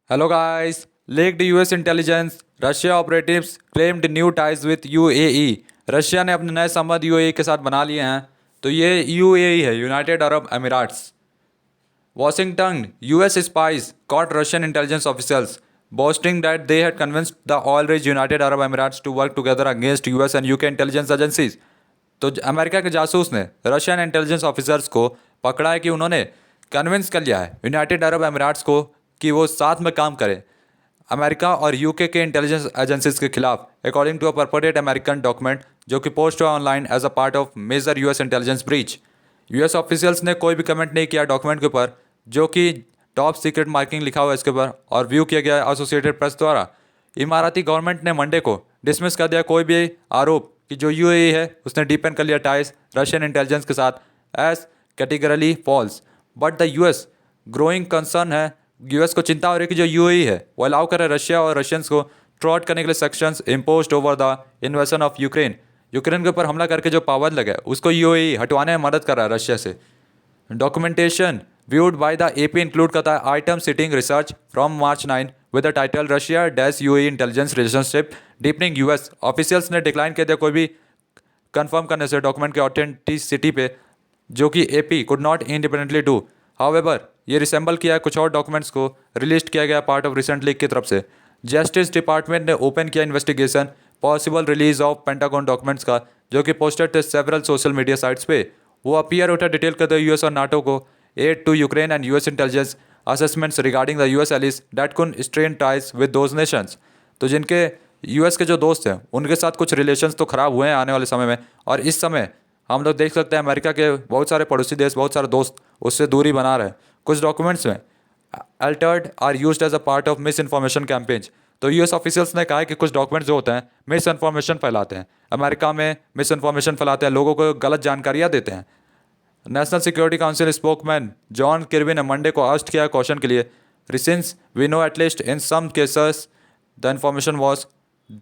Hello guys, leaked US intelligence, Russia operatives claimed new ties with UAE। Russia ने अपने नए संबंध UAE के साथ बना लिए हैं। तो ये यूएई है, United Arab Emirates. Washington, US spies caught Russian intelligence officials, boasting that they had convinced the oil-rich United Arab Emirates to work together against US and UK intelligence agencies। तो America के जासूस ने Russian intelligence officers को पकड़ा है कि उन्होंने convince कर लिया है यूनाइटेड अरब अमीराट्स को कि वो साथ में काम करें अमेरिका और यूके के इंटेलिजेंस एजेंसीज के खिलाफ, according to a purported American document जो कि पोस्ट हुआ online as a part of major US intelligence breach. US officials ने कोई भी कमेंट नहीं किया डॉक्यूमेंट के ऊपर, जो कि टॉप सीक्रेट मार्किंग लिखा हुआ है इसके ऊपर और व्यू किया गया है एसोसिएटेड प्रेस द्वारा। इमाराती गवर्नमेंट ने मंडे को डिसमिस कर दिया कोई भी आरोप कि जो यूएई है उसने डीपन कर लिया टाइज रशियन इंटेलिजेंस के साथ as categorically false. But the US growing concern है, यूएस को चिंता हो रही है कि जो यूएई है वो अलाउ करे रशिया और रशियंस को ट्रॉट करने के लिए sections imposed over the इन्वेशन of Ukraine. Ukraine के ऊपर हमला करके जो पावर लगा है उसको यूएई हटवाने में मदद कर रहा है रशिया से। Documentation viewed by the AP include करता है item citing research from March 9 with the title Russia dash UAE intelligence relationship deepening US। Officials ने डिक्लाइन कर दिया कोई भी कंफर्म करने से डॉक्यूमेंट के ऑथेंटिसिटी पे, जो कि AP could not independently do। However, ये रिसेंबल किया है कुछ और डॉक्यूमेंट्स को रिलीज किया गया पार्ट ऑफ रिसेंट लीक की तरफ से। जस्टिस डिपार्टमेंट ने ओपन किया investigation possible release of pentagon documents का, जो कि पोस्टेड थे सेवरल सोशल मीडिया साइट्स पे। वो अपीयर होता डिटेल करते यूएस और नाटो को aid to Ukraine and US intelligence assessments regarding the US allies that could strain ties with those nations। तो जिनके US के जो दोस्त हैं उनके साथ कुछ रिलेशंस तो ख़राब हुए हैं आने वाले समय में, और इस समय हम लोग देख सकते हैं अमेरिका के बहुत सारे पड़ोसी देश, बहुत सारे दोस्त उससे दूरी बना रहे हैं। कुछ डॉक्यूमेंट्स में altered are used as a part of misinformation campaigns. तो यूएस ऑफिशियल्स ने कहा है कि कुछ डॉक्यूमेंट्स जो होते हैं मिस इन्फॉर्मेशन फैलाते हैं, अमेरिका में मिस इन्फॉर्मेशन फैलाते हैं, लोगों को गलत जानकारियाँ देते हैं। National security council spokesman John Kirby ने मंडे को आस्ट किया क्वेश्चन के लिए, since we know at least in some cases the information was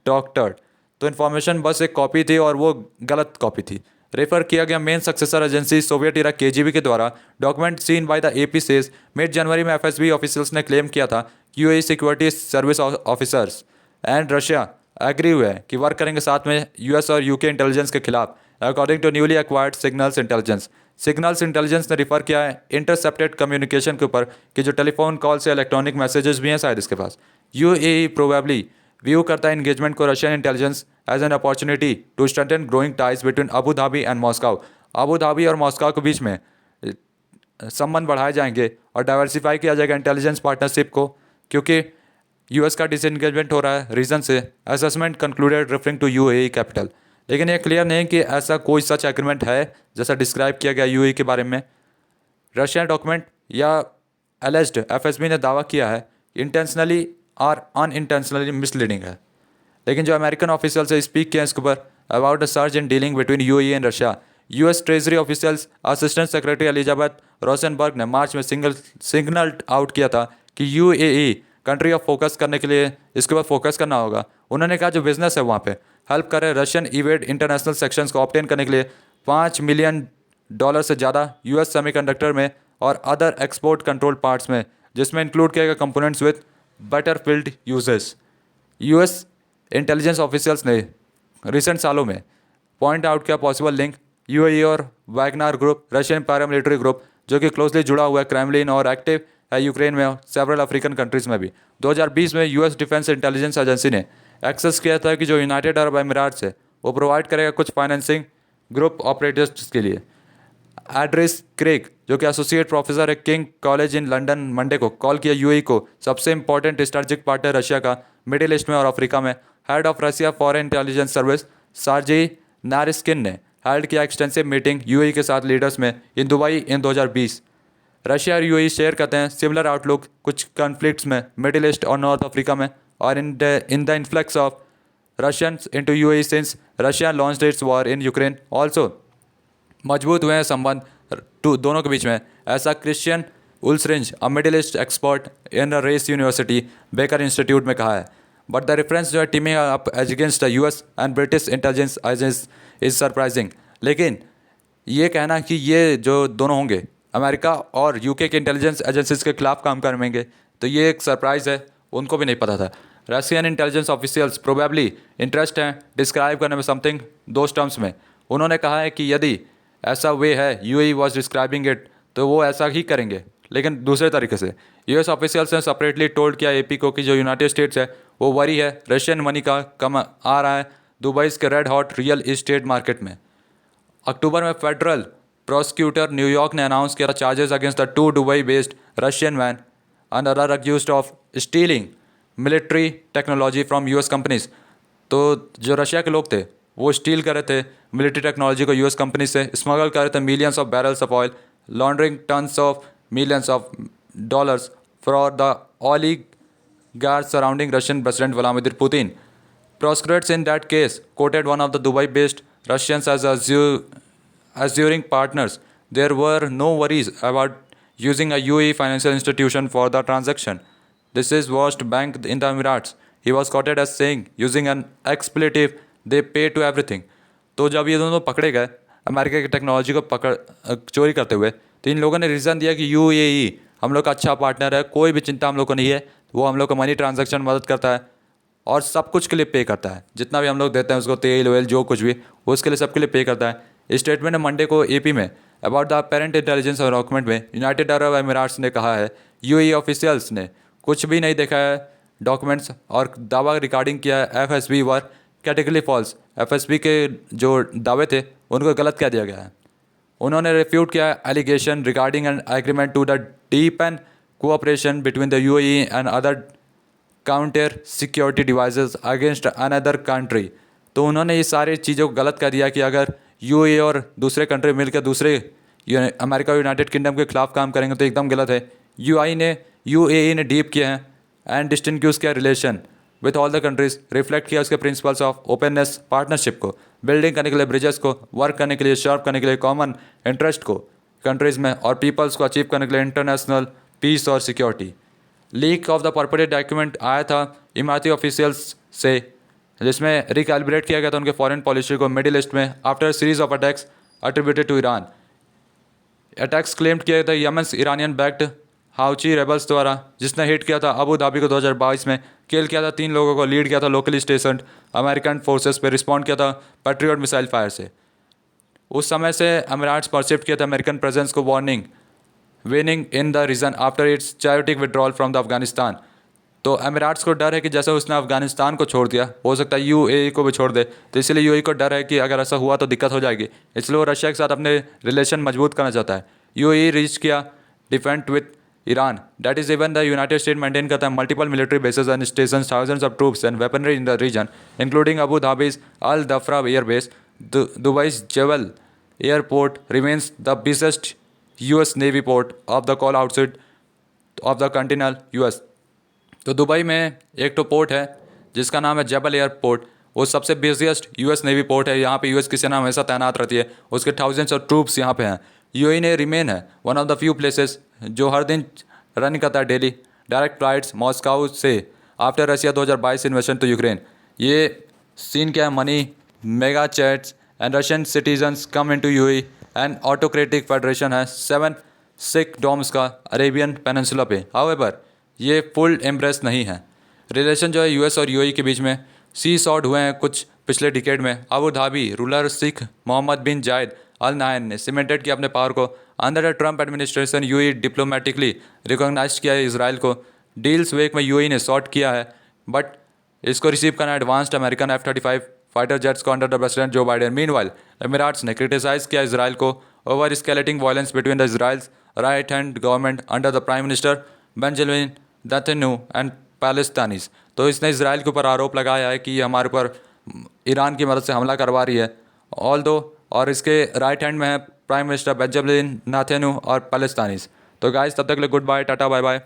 doctored. तो इन्फॉर्मेशन बस एक कॉपी थी और वो गलत कॉपी थी। रेफर किया गया main successor agency Soviet era KGB के द्वारा document seen by the AP says mid जनवरी में एफएसबी ऑफिशियल्स ने क्लेम किया था कि UAE security service officers and Russia agree हुए हैं कि वर्क करेंगे साथ में यूएस और यूके इंटेलिजेंस के खिलाफ, according to newly acquired signals intelligence. Signals intelligence ने रिफर किया है इंटरसेप्टेड कम्युनिकेशन के ऊपर कि जो टेलीफोन कॉल से इलेक्ट्रॉनिक मैसेजेस भी हैं शायद इसके पास। यूएई प्रोबेबली व्यू करता है इंगेजमेंट को Russian intelligence as an opportunity to strengthen growing ties between Abu Dhabi and Moscow. Abu Dhabi और मॉस्को के बीच में संबंध बढ़ाए जाएंगे और डाइवर्सिफाई किया जाएगा इंटेलिजेंस पार्टनरशिप को, क्योंकि यूएस का डिसएंगेजमेंट हो रहा है रीजन से। Assessment concluded referring to UAE capital. लेकिन ये क्लियर नहीं कि ऐसा कोई सच एग्रीमेंट है जैसा डिस्क्राइब किया गया यूएई के बारे में। रशियन डॉक्यूमेंट या एलेज्ड एफएसबी ने दावा किया है इंटेंशनली और अनइंटेंशनली मिसलीडिंग है। लेकिन जो अमेरिकन ऑफिशियल से स्पीक किया इसके ऊपर about the surge in dealing between UAE and Russia, US treasury officials assistant secretary Elizabeth Rosenberg ने मार्च में सिग्नल आउट किया था कि यूएई कंट्री ऑफ फोकस करने के लिए इसके ऊपर फोकस करना होगा। उन्होंने कहा जो बिजनेस है वहाँ पे हेल्प करे रशियन इवेड इंटरनेशनल सेक्शंस को ऑब्टेन करने के लिए $5 मिलियन से ज़्यादा यूएस सेमीकंडक्टर में और अदर एक्सपोर्ट कंट्रोल पार्ट्स में, जिसमें इंक्लूड किया गया components with better field uses. US intelligence officials ने रिसेंट सालों में पॉइंट आउट किया पॉसिबल लिंक यूएई और Wagner group, Russian paramilitary group जो कि क्लोजली जुड़ा हुआ है क्रेमलिन और एक्टिव है यूक्रेन में और सेवरल अफ्रीकन कंट्रीज़ में भी। 2020 में यूएस डिफेंस इंटेलिजेंस एजेंसी ने एक्सेस किया था कि जो यूनाइटेड अरब अमीरात है वो प्रोवाइड करेगा कुछ फाइनेंसिंग ग्रुप ऑपरेटर्स के लिए। एड्रिस क्रेग जो कि एसोसिएट प्रोफेसर है King's College in London Monday को कॉल किया यूएई को सबसे इंपॉर्टेंट स्ट्रेटेजिक पार्टनर रशिया का मिडिल ईस्ट में और अफ्रीका में। Head of Russia foreign intelligence service Sergei Naryshkin ने हेल्ड किया एक्सटेंसिव मीटिंग यूएई के साथ लीडर्स में इन दुबई इन 2020। रशिया और यूएई शेयर करते हैं सिमिलर आउटलुक कुछ कॉन्फ्लिक्ट्स में मिडिल ईस्ट और नॉर्थ अफ्रीका में, और in the influx of Russians into UAE since Russia launched its war in Ukraine also. मजबूत हुए हैं संबंध दोनों के बीच में, ऐसा Christian Ulrichsen a Middle East expert in Rice University Baker Institute में कहा है। बट द रेफरेंस जो है teeming up against the US and British intelligence agency is surprising. लेकिन ये कहना कि ये जो दोनों होंगे अमेरिका और यूके के इंटेलिजेंस एजेंसीज के खिलाफ काम करेंगे तो ये एक सरप्राइज़ है उनको भी नहीं पता था। Russian intelligence officials probably interest हैं डिस्क्राइब करने में समथिंग दो टर्म्स में। उन्होंने कहा है कि यदि ऐसा वे है यूएई वाज डिस्क्राइबिंग इट, तो वो ऐसा ही करेंगे, लेकिन दूसरे तरीके से। यूएस ऑफिशियल्स ने सेपरेटली टोल्ड किया एपी को कि जो यूनाइटेड स्टेट्स है वो वरी है रशियन मनी का कम आ रहा है दुबई के red hot real estate market में। अक्टूबर में फेडरल प्रोसिक्यूटर न्यूयॉर्क ने अनाउंस किया charges against the two Dubai based Russian man and other accused of stealing military technology from US companies. तो जो रशिया के लोग थे वो स्टील कर रहे थे मिलिट्री टेक्नोलॉजी को यूएस कंपनी से, स्मगल कर रहे थे millions of barrels of oil, laundering tons of millions of dollars for the oligarchs surrounding Russian President Vladimir Putin. Prosecutors in that case quoted one of the Dubai-based Russians as assuring partners there were no worries about using a UAE financial institution for the transaction. This is Worst Bank in the Emirates. He was quoted as saying, using an expletive, they pay to everything. तो जब ये दोनों पकड़े गए America की technology को चोरी करते हुए, तो इन लोगों ने रीज़न दिया कि यूएई हम लोग का अच्छा पार्टनर है, कोई भी चिंता हम लोग को नहीं है, वो हम लोग को मनी ट्रांजैक्शन मदद करता है और सब कुछ के लिए पे करता है, जितना भी हम लोग देते हैं उसको तेल वेल जो कुछ भी वो उसके लिए सबके लिए पे करता है। स्टेटमेंट ने मंडे को एपी में about the apparent intelligence document में यूनाइटेड अरब एमिरेट्स ने कहा है यूएई ऑफिशियल्स ने कुछ भी नहीं देखा है डॉक्यूमेंट्स और दावा रिकॉर्डिंग किया है एफएसबी वर कैटेगरी फॉल्स। एफएसबी के जो दावे थे उनको गलत कह दिया गया है। उन्होंने रिफ्यूट किया allegation regarding an agreement to the deep and cooperation between the UAE and other counter security devices against another country. तो उन्होंने ये सारी चीज़ों को गलत कर दिया कि अगर यूएई और दूसरे कंट्री मिलकर दूसरे अमेरिका और यूनाइटेड किंगडम के खिलाफ काम करेंगे तो एकदम गलत है। यूएई ने डीप किया है एंड डिस्टिंग्विश किया relation with all the countries, reflect किया उसके प्रिंसिपल्स ऑफ ओपननेस पार्टनरशिप को, बिल्डिंग करने के लिए ब्रिजेस को, वर्क करने के लिए शार्प करने के लिए कॉमन इंटरेस्ट को कंट्रीज़ में और पीपल्स को अचीव करने के लिए इंटरनेशनल पीस और security. Leak of the purported document आया था इमारती ऑफिशियल्स से जिसमें रिकैलिब्रेट किया गया था उनके फॉरेन पॉलिसी को मिडिल ईस्ट में after series of attacks attributed to Iran. Attacks claimed किया था Yemen Iranian backed Houthi rebels द्वारा, जिसने हिट किया था अबू धाबी को 2022 में, किल किया था 3 लोगों को, लीड किया था लोकली स्टेशन अमेरिकन फोर्सेस पे, रिस्पॉन्ड किया था पैट्रियट मिसाइल फायर से। उस समय से अमीराट्स परसिप्ट किया था अमेरिकन प्रेजेंस को warning winning in the region after its chaotic withdrawal from the Afghanistan. तो अमीराट्स को डर है कि जैसे उसने अफगानिस्तान को छोड़ दिया हो सकता है यूएई को भी छोड़ दे, तो इसलिए यूएई को डर है कि अगर ऐसा हुआ तो दिक्कत हो जाएगी, इसलिए वो रशिया के साथ अपने रिलेशन मजबूत करना चाहता है। यूएई रीच किया detente with Iran, that is even the United State maintain करता है multiple military bases and station, thousands of troops and weaponry in the region including Abu Dhabi's Al Dhafra Air Base. Dubai's Jebel airport remains the biggest US Navy port of the call outside of the continental US. तो Dubai में एक तो port है जिसका नाम है जेबल airport, वो सबसे बिजिएस्ट यूएस नेवी पोर्ट है, यहाँ पे यूएस की सेना हमेशा तैनात रहती है, उसके थाउजेंड्स ऑफ ट्रूप्स यहाँ पे हैं। यूएई ने रिमेन है one of the few places जो हर दिन रन करता है डेली डायरेक्ट फ्लाइट्स मॉस्को से after Russia 2022 invasion to Ukraine. ये सीन क्या है, money mega chats and Russian citizens come into UAE and autocratic federation है 7 सिख डोम्स का अरेबियन पेनिनसुला पे। हाउएवर ये फुल एम्ब्रेस नहीं है। रिलेशन जो है यूएस और यूएई के बीच में सी सॉर्ट हुए हैं कुछ पिछले डिकेड में। Abu Dhabi ruler Sheikh Mohammed bin Zayed Al Nahyan ने सीमेंटेड किया अपने पावर को। Under the Trump administration UAE diplomatically recognise किया है इसराइल को। डील्स वेक में यूएई ने सॉर्ट किया है बट इसको रिसीव करना advanced American F-35 fighter jets को under the president Joe Biden. Meanwhile Emirates ने क्रिटिसाइज किया इसराइल को over escalating violence between the Israel's right hand government under the prime minister Benjamin Netanyahu and Palestinians. तो इसने Israel के ऊपर आरोप लगाया है कि ये हमारे ऊपर ईरान की मदद से हमला करवा रही है ऑल दो, और इसके राइट हैंड में है प्राइम मिनिस्टर बेंजामिन नेतन्याहू और पैलेस्टाइनीज। तो गाइस तब तक के लिए goodbye, tata bye bye.